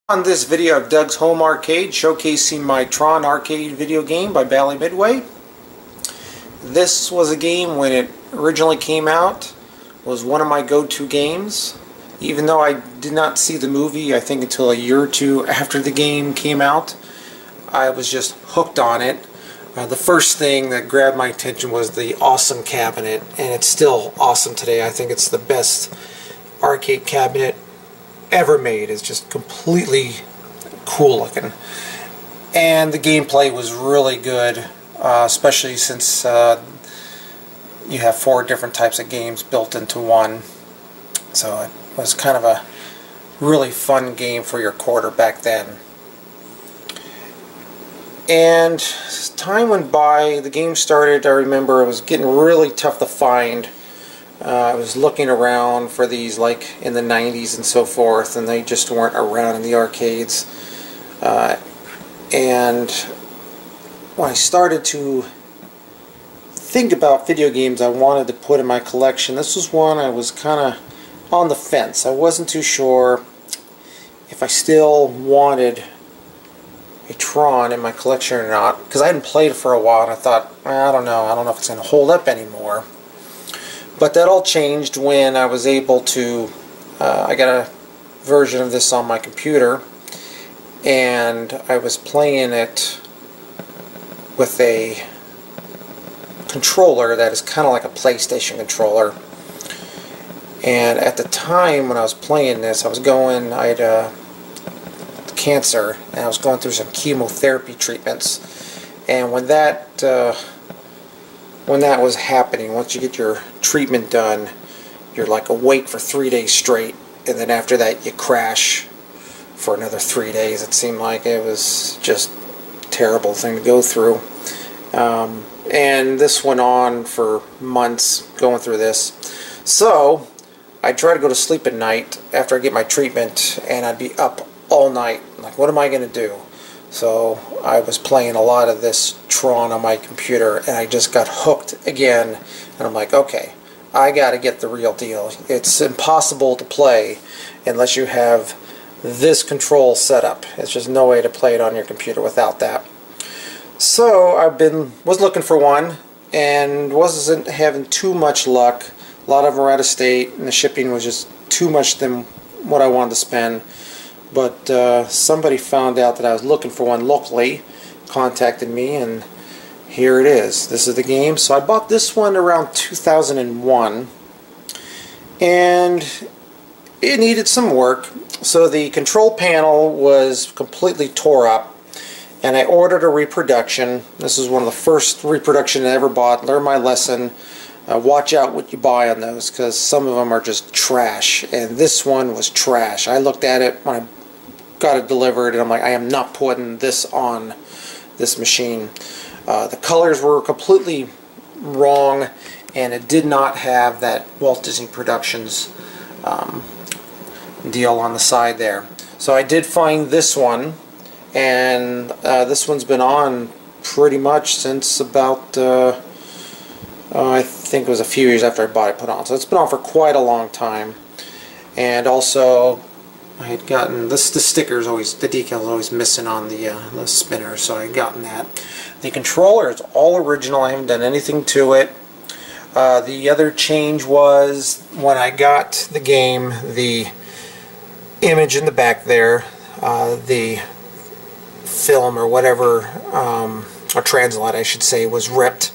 On this video of Doug's Home Arcade, showcasing my Tron arcade video game by Bally Midway. This was a game when it originally came out, was one of my go-to games. Even though I did not see the movie, I think until a year or two after the game came out, I was just hooked on it. The first thing that grabbed my attention was the awesome cabinet, and it's still awesome today. I think it's the best arcade cabinet ever made. It's just completely cool looking, and the gameplay was really good, especially since you have 4 different types of games built into one. So it was kind of a really fun game for your quarter back then. And as time went by, the game started. I remember it was getting really tough to find. I was looking around for these like in the 90s and so forth, and they just weren't around in the arcades. And when I started to think about video games I wanted to put in my collection, this was one I was kind of on the fence. I wasn't too sure if I still wanted a Tron in my collection or not, because I hadn't played it for a while, and I thought, I don't know if it's going to hold up anymore. But that all changed when I was able to, I got a version of this on my computer, and I was playing it with a controller that is kind of like a PlayStation controller. And at the time when I was playing this, I had cancer, and I was going through some chemotherapy treatments. And when that was happening, once you get your treatment done, you're like awake for 3 days straight, and then after that you crash for another 3 days. It seemed like it was just a terrible thing to go through. And this went on for months, going through this. So I try to go to sleep at night after I get my treatment, and I'd be up all night. Like, what am I going to do? So I was playing a lot of this Tron on my computer, and I just got hooked again. And I'm like, okay, I got to get the real deal. It's impossible to play unless you have this control set up. It's just no way to play it on your computer without that. So I was looking for one, and wasn't having too much luck. A lot of them were out of state, and the shipping was just too much than what I wanted to spend. But somebody found out that I was looking for one locally, contacted me, and here it is. This is the game. So I bought this one around 2001, and it needed some work. So the control panel was completely tore up, and I ordered a reproduction. This is one of the first reproduction I ever bought. Learned my lesson. Watch out what you buy on those, because some of them are just trash, and this one was trash. I looked at it when I got it delivered, and I'm like, I am not putting this on this machine. The colors were completely wrong, and it did not have that Walt Disney Productions deal on the side there. So I did find this one, and this one's been on pretty much since about I think it was a few years after I bought it put on. So it's been on for quite a long time. And also I had gotten the stickers, always, the decal is always missing on the spinner, so I had gotten that. The controller is all original. I haven't done anything to it. The other change was when I got the game, the image in the back there, the film or whatever, or translite I should say, was ripped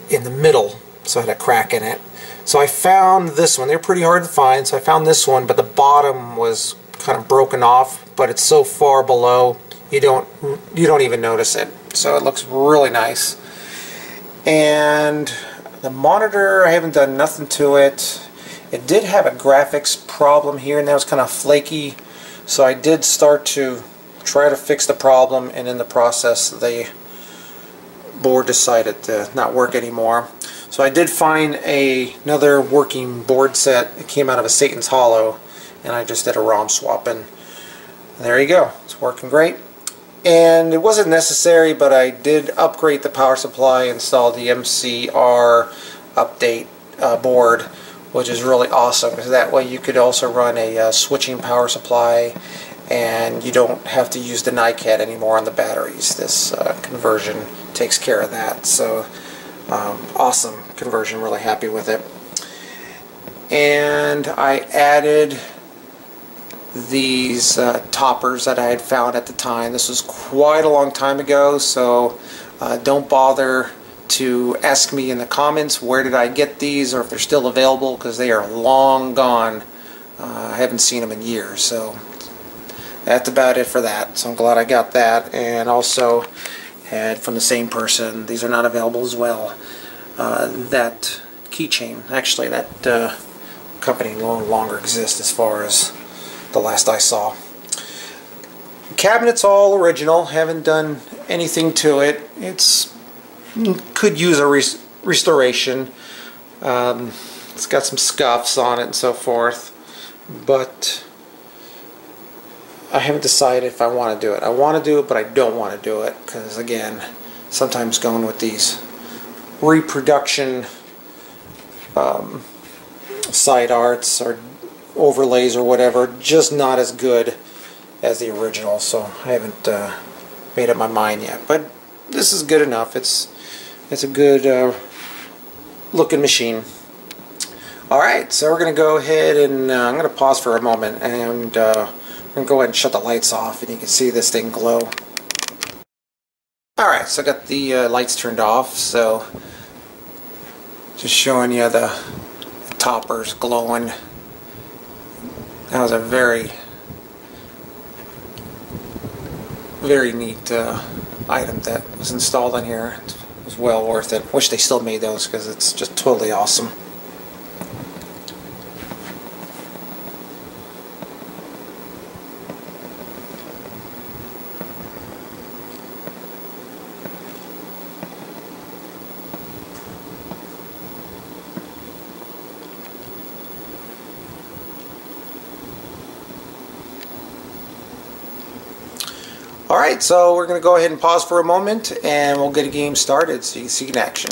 in the middle, so I had a crack in it. So I found this one. They're pretty hard to find, so I found this one, but the bottom was kind of broken off, but it's so far below you don't even notice it. So it looks really nice. And the monitor, I haven't done nothing to it. It did have a graphics problem here, and that was kind of flaky, so I did start to try to fix the problem, and in the process the board decided to not work anymore. So I did find another working board set. It came out of a Satan's Hollow, and I just did a ROM swap, and there you go. It's working great. And it wasn't necessary, but I did upgrade the power supply, installed the MCR update board, which is really awesome, because that way you could also run a switching power supply and you don't have to use the NiCad anymore on the batteries. This conversion takes care of that. So awesome conversion, really happy with it. And I added these toppers that I had found at the time. This was quite a long time ago, so don't bother to ask me in the comments where did I get these or if they're still available, because they are long gone. I haven't seen them in years, so that's about it for that. So I'm glad I got that. And also had from the same person, these are not available as well, that keychain. Actually, that company no longer exists as far as the last I saw. Cabinet's all original, haven't done anything to it. It's could use a restoration. It's got some scuffs on it and so forth, but I haven't decided if I want to do it. I want to do it, but I don't want to do it, because again, sometimes going with these reproduction side arts or overlays or whatever, just not as good as the original. So I haven't made up my mind yet, but this is good enough. It's a good looking machine. Alright, so we're going to go ahead and I'm going to pause for a moment, and we're going to go ahead and shut the lights off, and you can see this thing glow. Alright, so I got the lights turned off, so just showing you the toppers glowing. That was a very neat item that was installed in here. It was well worth it. Wish they still made those, because it's just totally awesome. Alright, so we're going to go ahead and pause for a moment, and we'll get a game started so you can see it in action.